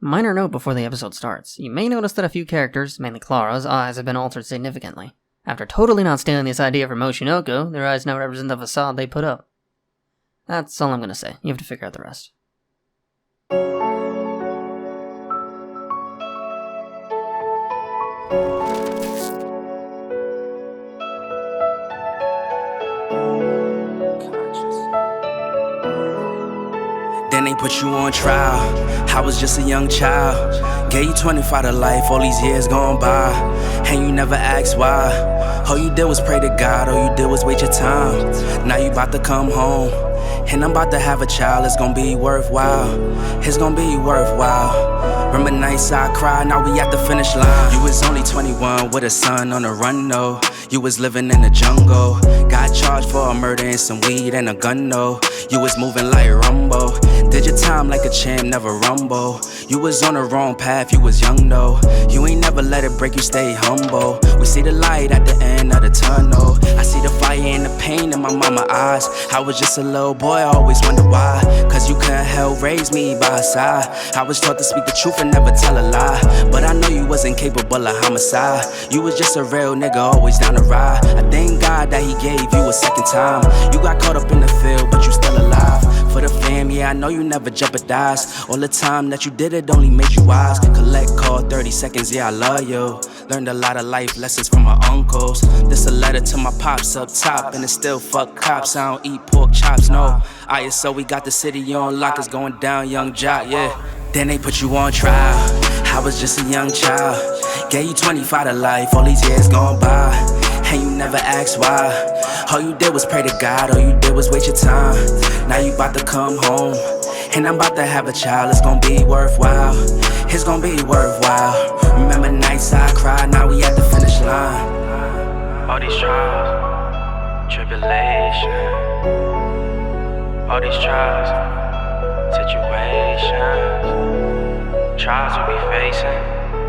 Minor note before the episode starts. You may notice that a few characters, mainly Clara's, eyes have been altered significantly. After totally not stealing this idea from Oshinoko, their eyes now represent the facade they put up. That's all I'm gonna say. You have to figure out the rest. Then they put you on trial. I was just a young child. Gave you 25 to life, all these years gone by. And you never asked why. All you did was pray to God, all you did was wait your time. Now you about to come home, and I'm about to have a child. It's gonna be worthwhile. It's gonna be worthwhile. Remember nights I cried, now we at the finish line. You was only 21 with a son on the run, no. You was living in the jungle. Got charged for a murder and some weed and a gun, no. You was moving like Rumbo. Did your time like a champ, never rumble. You was on the wrong path, you was young though. You ain't never let it break you, stay humble. We see the light at the end of the tunnel. I see the fire and the pain in my mama's eyes. I was just a little boy, I always wondered why. Cause you couldn't help raise me by her side. I was taught to speak the truth and never tell a lie. But I know you wasn't capable of homicide. You was just a real nigga, always down to ride. I thank God that he gave you a second time. You got caught up in the field, but you still alive. For the fam, yeah, I know you never jeopardized. All the time that you did it only made you wise. Collect call 30 seconds, yeah, I love you. Learned a lot of life lessons from my uncles. This a letter to my pops up top, and it's still fuck cops. I don't eat pork chops, no. So we got the city on lock, it's going down, young jock, yeah. Then they put you on trial. I was just a young child. Gave you 25 to life, all these years gone by. And you never asked why. All you did was pray to God, all you did was wait your time. Now you about to come home, and I'm about to have a child. It's gonna be worthwhile. It's gonna be worthwhile. Remember nights I cried, now we at the finish line. All these trials, tribulations. All these trials, situations. Trials we be facing,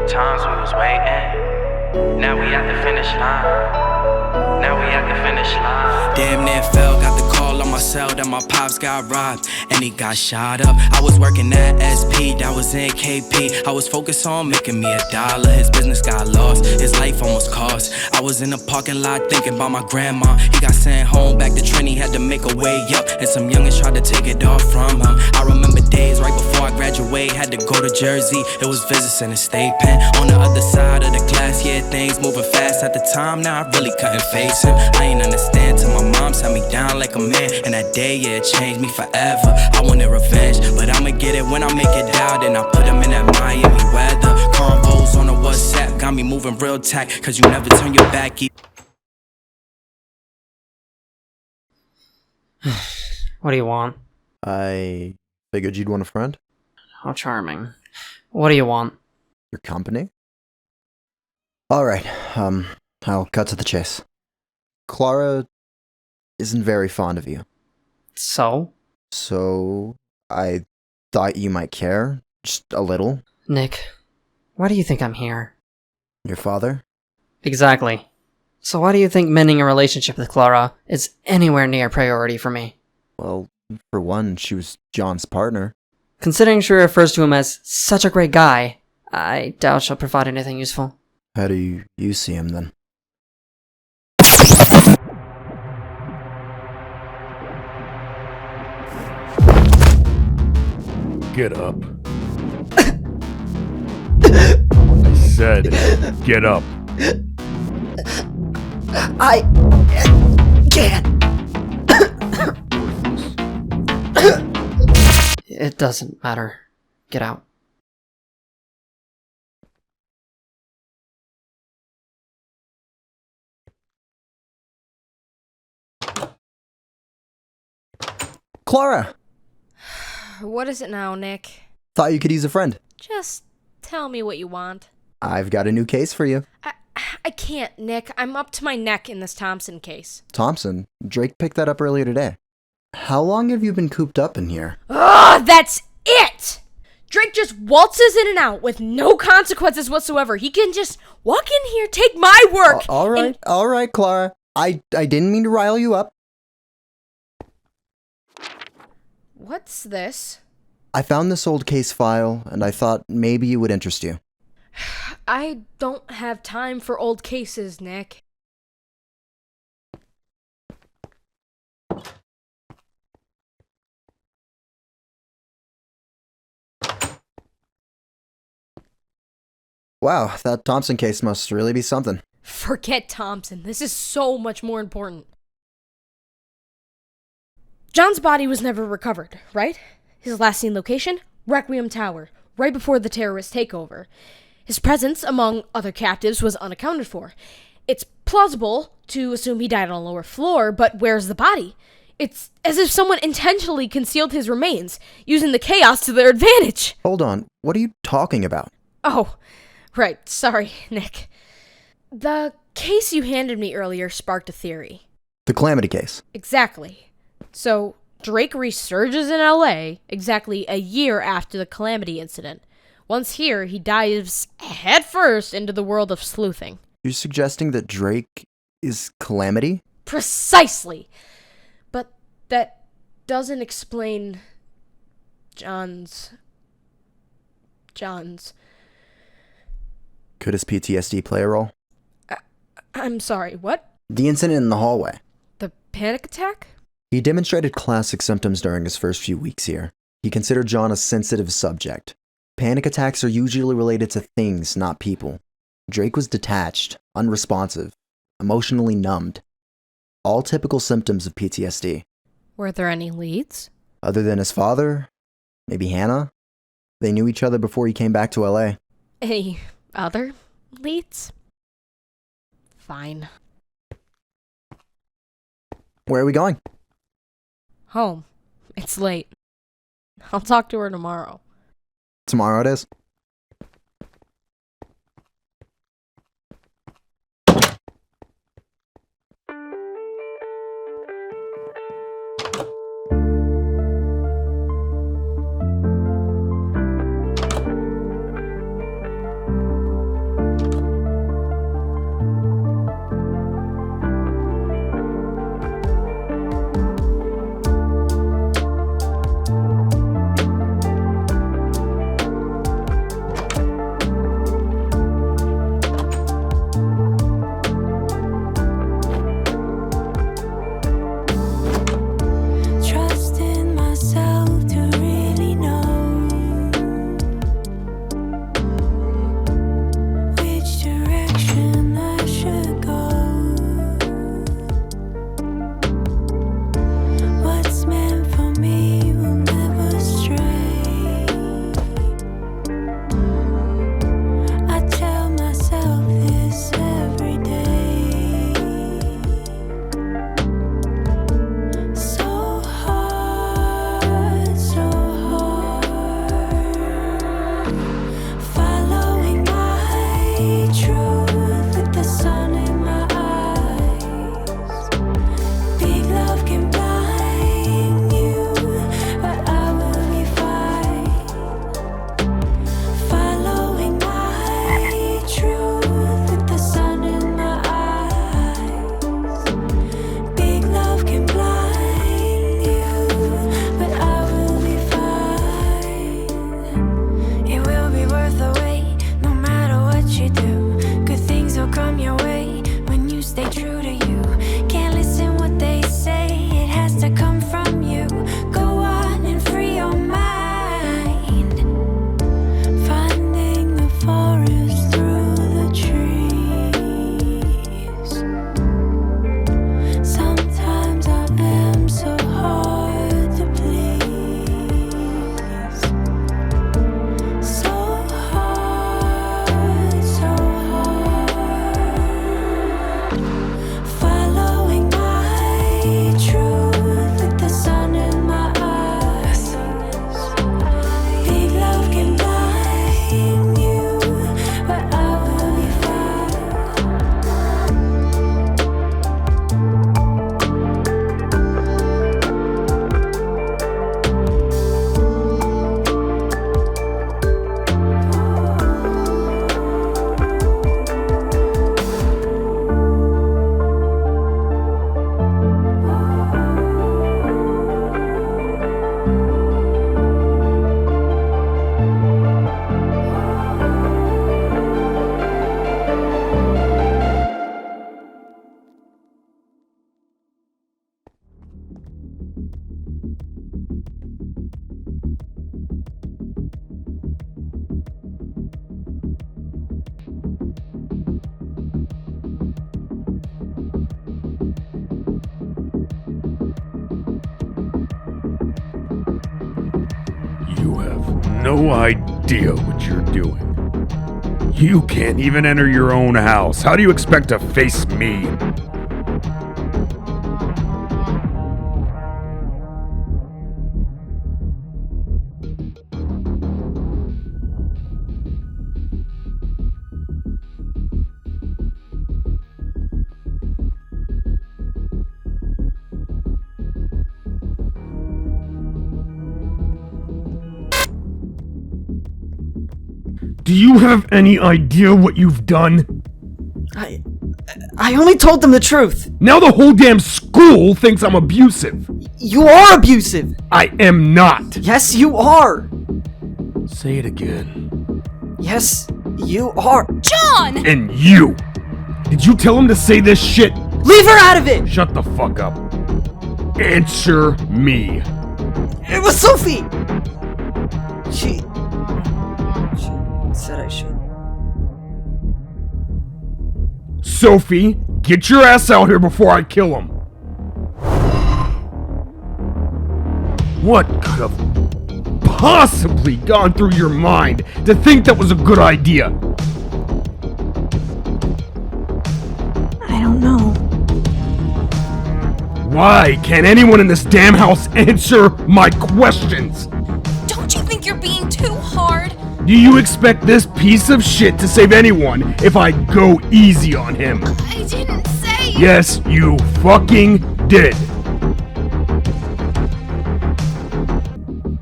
times we was waiting. Now we at the finish line. Now we at the finish line. Damn near fell, got the call on my cell that my pops got robbed and he got shot up. I was working at SP, that was in KP. I was focused on making me $1. His business got lost, his life almost cost. I was in the parking lot thinking about my grandma. He got sent home back to Trinity, had to make a way up, and some youngins tried to take it off from him. I remember days right before I graduate, had to go to Jersey. It was visits in the state pen. On the other side of the glass, yeah, things moving fast at the time. Now I really couldn't face him. I ain't understand till my mom sat me down like a man. And that day, yeah, it changed me forever. I wanted revenge, but I'ma get it when I make it out. And I put him in that Miami weather. Convos on the WhatsApp got me moving real tack. Cause you never turn your back. What do you want? I figured you'd want a friend. How charming. What do you want? Your company? Alright, I'll cut to the chase. Clara isn't very fond of you. So? So, I thought you might care. Just a little. Nick, why do you think I'm here? Your father? Exactly. So why do you think mending a relationship with Clara is anywhere near priority for me? Well, for one, she was John's partner. Considering she refers to him as such a great guy, I doubt she'll provide anything useful. How do you see him then? Get up. I said, get up. I can't. It doesn't matter. Get out. Clara! What is it now, Nick? Thought you could use a friend. Just tell me what you want. I've got a new case for you. I can't, Nick. I'm up to my neck in this Thompson case. Thompson? Drake picked that up earlier today. How long have you been cooped up in here? Ugh, that's it! Drake just waltzes in and out with no consequences whatsoever. He can just walk in here, take my work. All right, Clara. I didn't mean to rile you up. What's this? I found this old case file, and I thought maybe it would interest you. I don't have time for old cases, Nick. Wow, that Thompson case must really be something. Forget Thompson. This is so much more important. John's body was never recovered, right? His last seen location? Requiem Tower, right before the terrorist takeover. His presence among other captives was unaccounted for. It's plausible to assume he died on a lower floor, but where's the body? It's as if someone intentionally concealed his remains, using the chaos to their advantage. Hold on, what are you talking about? Oh, right. Sorry, Nick. The case you handed me earlier sparked a theory. The Calamity case. Exactly. So, Drake resurges in LA exactly a year after the Calamity incident. Once here, he dives headfirst into the world of sleuthing. You're suggesting that Drake is Calamity? Precisely! But that doesn't explain John's... Could his PTSD play a role? I'm sorry, what? The incident in the hallway. The panic attack? He demonstrated classic symptoms during his first few weeks here. He considered John a sensitive subject. Panic attacks are usually related to things, not people. Drake was detached, unresponsive, emotionally numbed. All typical symptoms of PTSD. Were there any leads? Other than his father, maybe Hannah. They knew each other before he came back to LA. Any other leads? Fine. Where are we going? Home. It's late. I'll talk to her tomorrow. Tomorrow it is. no idea what you're doing. You can't even enter your own house. How do you expect to face me? Do you have any idea what you've done? I only told them the truth. Now the whole damn school thinks I'm abusive. You are abusive. I am not. Yes, you are. Say it again. Yes, you are. John! And you! Did you tell him to say this shit? Leave her out of it. Shut the fuck up. Answer me. It was Sophie. She said I should. Sophie, get your ass out here before I kill him. What could have possibly gone through your mind to think that was a good idea? I don't know. Why can't anyone in this damn house answer my questions? Don't you think you're being too hard? Do you expect this piece of shit to save anyone if I go easy on him? I didn't say... Yes, you fucking did.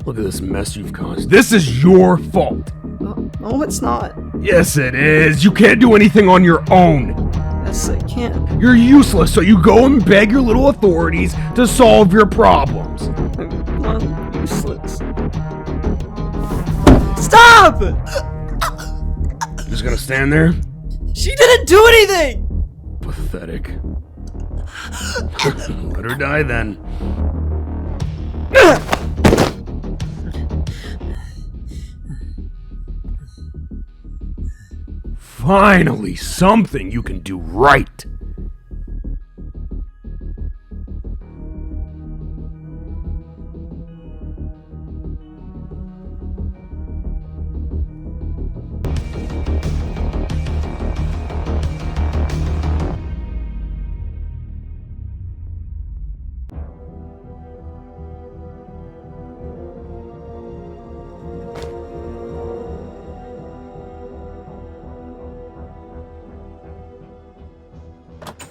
Look at this mess you've caused. This is your fault. No, it's not. Yes, it is. You can't do anything on your own. Yes, I can't. You're useless, so you go and beg your little authorities to solve your problems. I'm not useless. Stop! Just gonna stand there? She didn't do anything! Pathetic. Let her die then. Finally, something you can do right.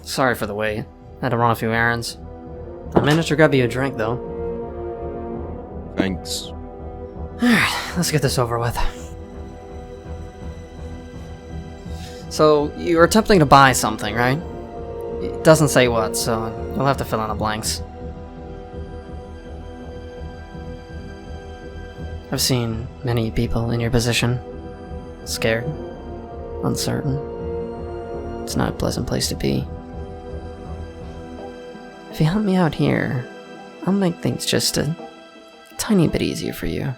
Sorry for the wait. Had to run a few errands. I managed to grab you a drink, though. Thanks. Alright, let's get this over with. So, you were attempting to buy something, right? It doesn't say what, so you'll have to fill in the blanks. I've seen many people in your position. Scared. Uncertain. It's not a pleasant place to be. If you help me out here, I'll make things just a tiny bit easier for you.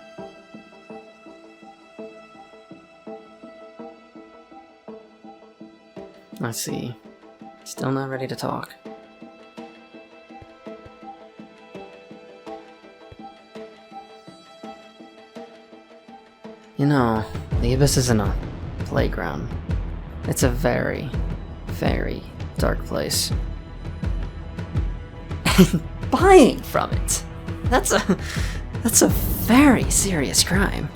I see. Still not ready to talk. You know, the Abyss isn't a playground. It's a very, very dark place. Buying from it! That's a very serious crime.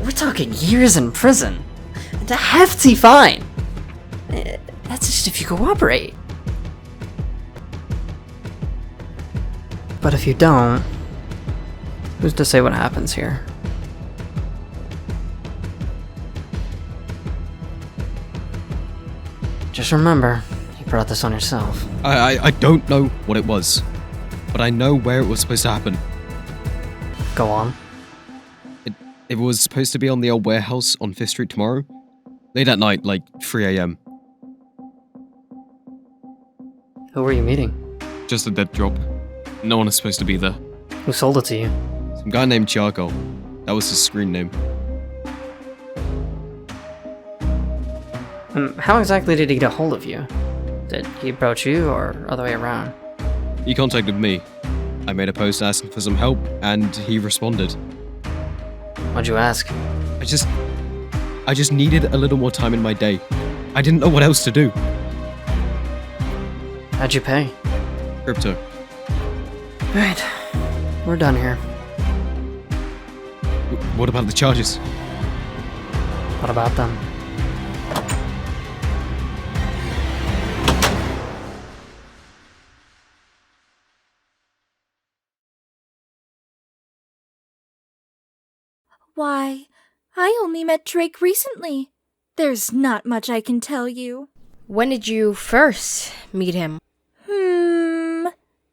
We're talking years in prison. And a hefty fine! That's just if you cooperate. But if you don't, who's to say what happens here? Just remember, you brought this on yourself. I don't know what it was, but I know where it was supposed to happen. Go on. It was supposed to be on the old warehouse on 5th Street tomorrow. Late at night, like 3 a.m. Who were you meeting? Just a dead drop. No one is supposed to be there. Who sold it to you? Some guy named Tiago. That was his screen name. How exactly did he get a hold of you? Did he approach you, or other way around? He contacted me. I made a post asking for some help, and he responded. What'd you ask? I just needed a little more time in my day. I didn't know what else to do. How'd you pay? Crypto. Alright, we're done here. What about the charges? What about them? Why, I only met Drake recently. There's not much I can tell you. When did you first meet him?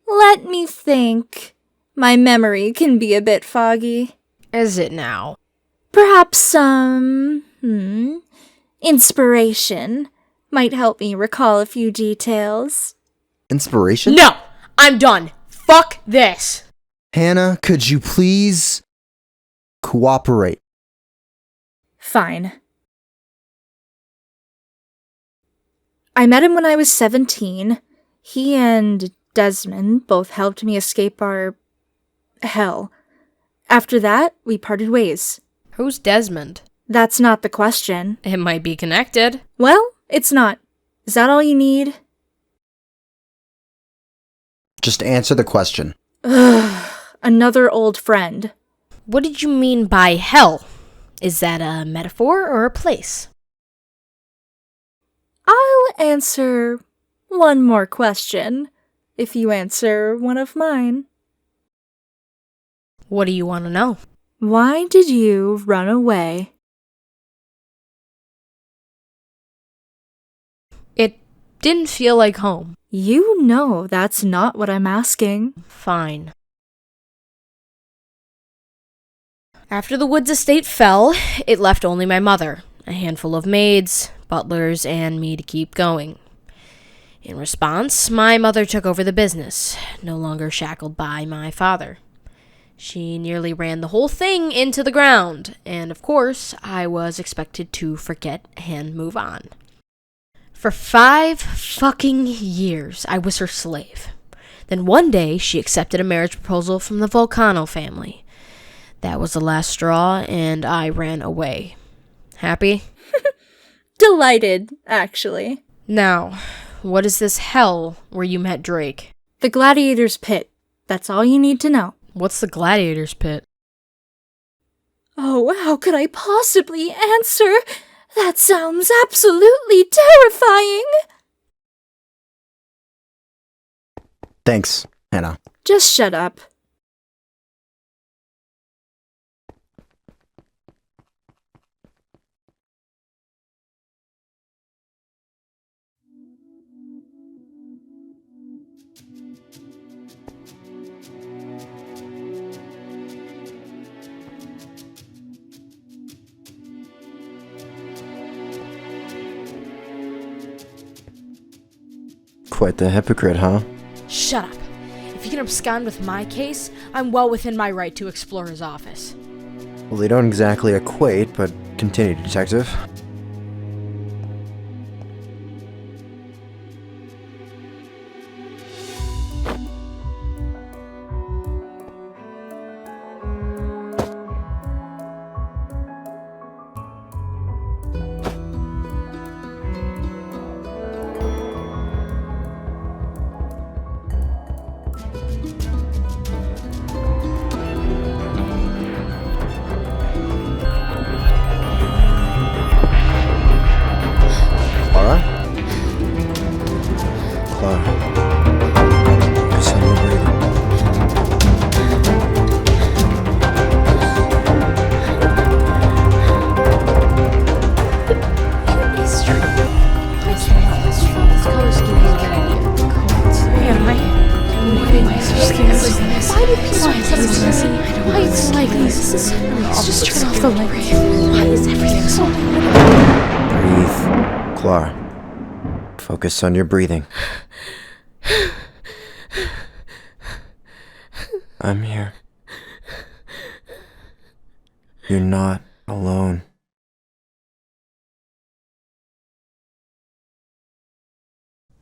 Let me think. My memory can be a bit foggy. Is it now? Perhaps some, inspiration might help me recall a few details. Inspiration? No! I'm done! Fuck this! Hannah, could you please cooperate? Fine. I met him when I was 17. He and Desmond both helped me escape our hell. After that, we parted ways. Who's Desmond? That's not the question. It might be connected. Well, it's not. Is that all you need? Just answer the question. Ugh, another old friend. What did you mean by hell? Is that a metaphor or a place? I'll answer one more question if you answer one of mine. What do you want to know? Why did you run away? It didn't feel like home. You know that's not what I'm asking. Fine. After the Woods estate fell, it left only my mother, a handful of maids, butlers, and me to keep going. In response, my mother took over the business, no longer shackled by my father. She nearly ran the whole thing into the ground, and of course, I was expected to forget and move on. For 5 fucking years, I was her slave. Then one day, she accepted a marriage proposal from the Volcano family. That was the last straw, and I ran away. Happy? Delighted, actually. Now, what is this hell where you met Drake? The Gladiator's Pit. That's all you need to know. What's the Gladiator's Pit? Oh, how could I possibly answer? That sounds absolutely terrifying. Thanks, Hannah. Just shut up. Quite the hypocrite, huh? Shut up. If you can abscond with my case, I'm well within my right to explore his office. Well, they don't exactly equate, but continue, detective. Breathe, Clara. Focus on your breathing. I'm here. You're not alone.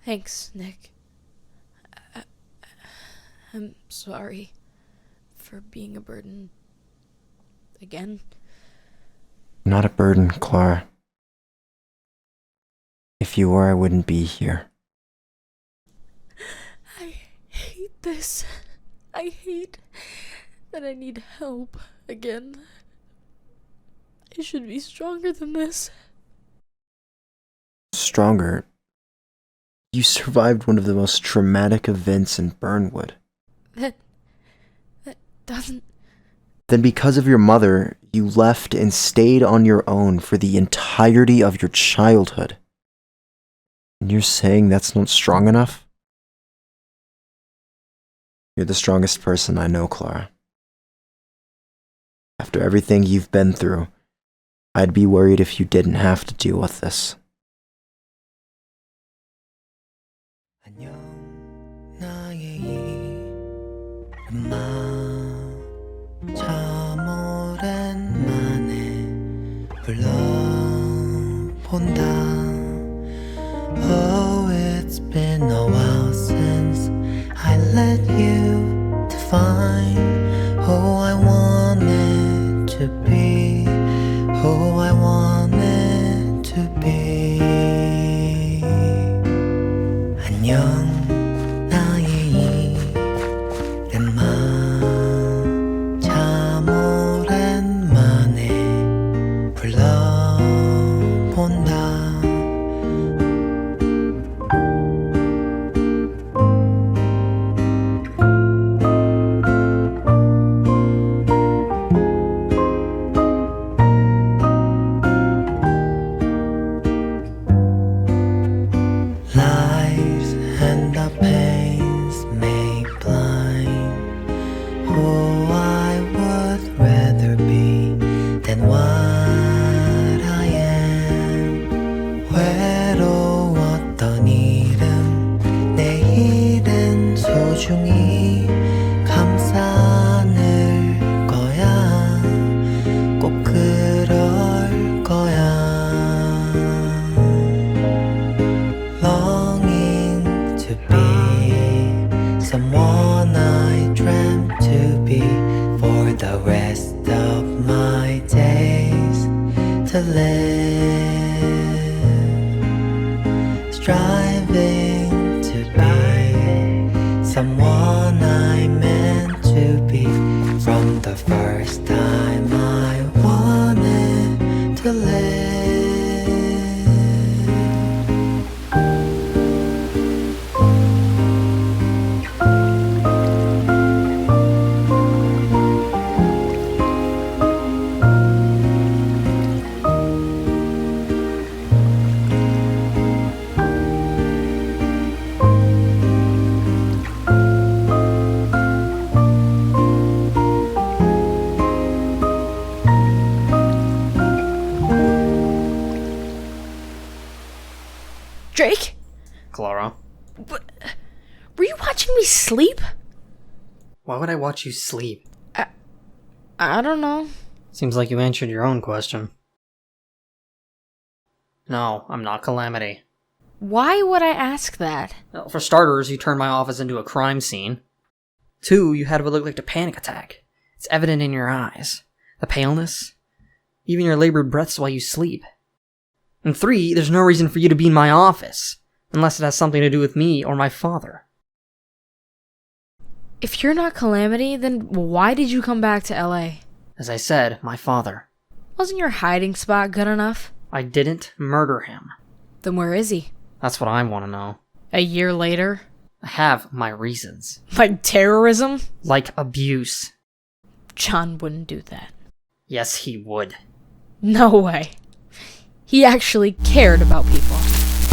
Thanks, Nick. I'm sorry for being a burden again. You're not a burden, Clara. If you were, I wouldn't be here. I hate this. I hate that I need help again. I should be stronger than this. Stronger? You survived one of the most traumatic events in Burnwood. That doesn't... Then because of your mother, you left and stayed on your own for the entirety of your childhood. And you're saying that's not strong enough? You're the strongest person I know, Clara. After everything you've been through, I'd be worried if you didn't have to deal with this. Oh, it's been a while since I let you define who I wanted to be, who I wanted to be. 안녕 나의 이름아 참 오랜만에 불러본다. Lies and the pains may blind who I would rather be than what I am. 외로웠던 이름 내일은 소중히 감싸낼 거야. 꼭 그럴 거야. Longing to be someone I dreamt to be for the rest of my days to live, striving to be someone I meant to be from the first time I wanted to live. Drake? Clara, Were you watching me sleep? why would I watch you sleep? I don't know. Seems like you answered your own question. No, I'm not Calamity. Why would I ask that? Well, for starters, you turned my office into a crime scene. 2, you had what looked like a panic attack. It's evident in your eyes. The paleness. Even your labored breaths while you sleep. And 3, there's no reason for you to be in my office. Unless it has something to do with me or my father. If you're not Calamity, then why did you come back to LA? As I said, my father. Wasn't your hiding spot good enough? I didn't murder him. Then where is he? That's what I want to know. A year later? I have my reasons. Like terrorism? Like abuse. John wouldn't do that. Yes, he would. No way. He actually cared about people.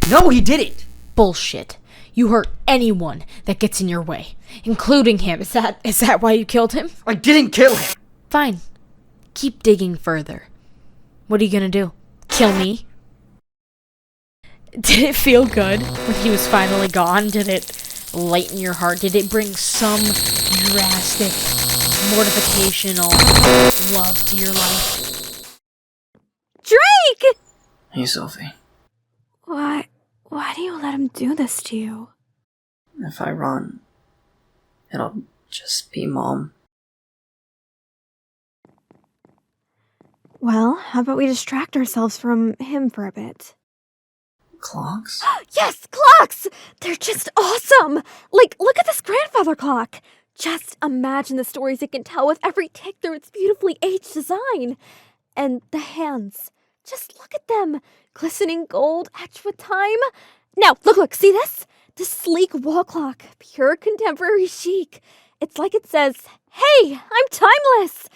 No, he didn't! Bullshit. You hurt anyone that gets in your way, including him. Is that why you killed him? I didn't kill him! Fine. Keep digging further. What are you gonna do? Kill me? Did it feel good when he was finally gone? Did it lighten your heart? Did it bring some drastic, mortificational love to your life? Drake! Hey, Sophie. Why do you let him do this to you? If I run, it'll just be Mom. Well, how about we distract ourselves from him for a bit? Clocks? Yes, clocks! They're just awesome! Like, look at this grandfather clock! Just imagine the stories it can tell with every tick through its beautifully aged design. And the hands. Just look at them. Glistening gold, etched with time. Now, look, see this? This sleek wall clock. Pure contemporary chic. It's like it says, hey, I'm timeless!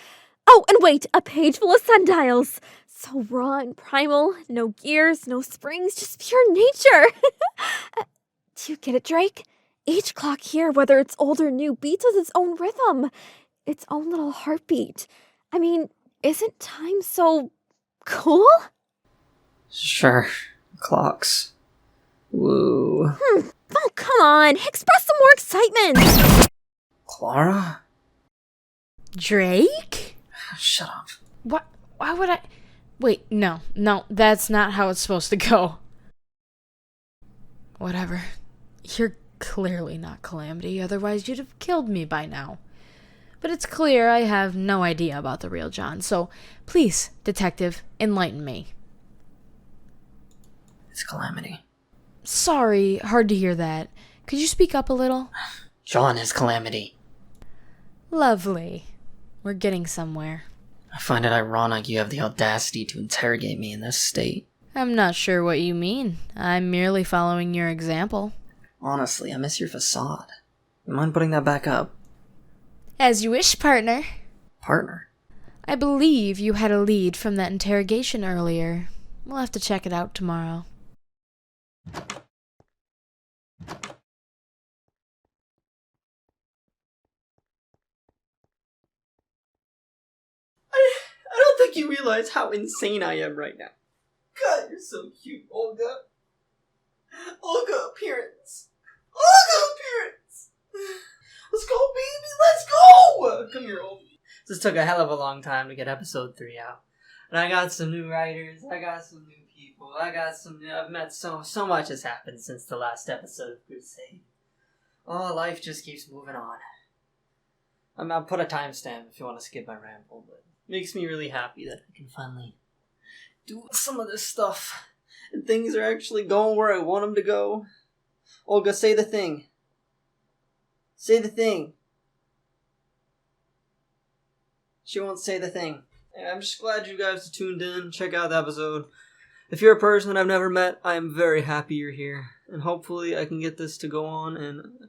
Oh, and wait, a page full of sundials. So raw and primal, no gears, no springs, just pure nature. Do you get it, Drake? Each clock here, whether it's old or new, beats with its own rhythm, its own little heartbeat. I mean, isn't time so cool? Sure. Clocks. Woo. Oh, come on, express some more excitement. Clara? Drake? Shut up. What? Why would I? Wait, no, that's not how it's supposed to go. Whatever. You're clearly not Calamity, otherwise you'd have killed me by now. But it's clear I have no idea about the real John, so please, detective, enlighten me. It's Calamity. Sorry, hard to hear that. Could you speak up a little? John is Calamity. Lovely. We're getting somewhere. I find it ironic you have the audacity to interrogate me in this state. I'm not sure what you mean. I'm merely following your example. Honestly, I miss your facade. You mind putting that back up? As you wish, partner. Partner? I believe you had a lead from that interrogation earlier. We'll have to check it out tomorrow. I don't think you realize how insane I am right now. God, you're so cute, Olga. Olga appearance. Olga appearance! Let's go, baby, let's go! Come here, Olga. This took a hell of a long time to get episode 3 out. And I got some new writers, I got some new people, I've met so much has happened since the last episode of Crusade. Oh, life just keeps moving on. I'll put a timestamp if you want to skip my ramble, but it makes me really happy that I can finally do some of this stuff. And things are actually going where I want them to go. Olga, say the thing. Say the thing. She won't say the thing. And I'm just glad you guys tuned in. Check out the episode. If you're a person I've never met, I am very happy you're here. And hopefully I can get this to go on and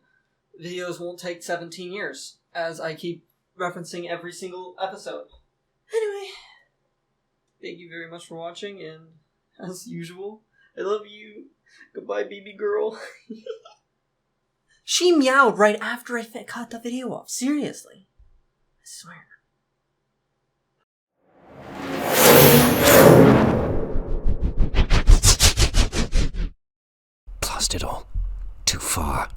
videos won't take 17 years, as I keep referencing every single episode. Anyway, thank you very much for watching, and as usual, I love you. Goodbye, baby girl. She meowed right after I cut the video off. Seriously. I swear. Lost it all. Too far.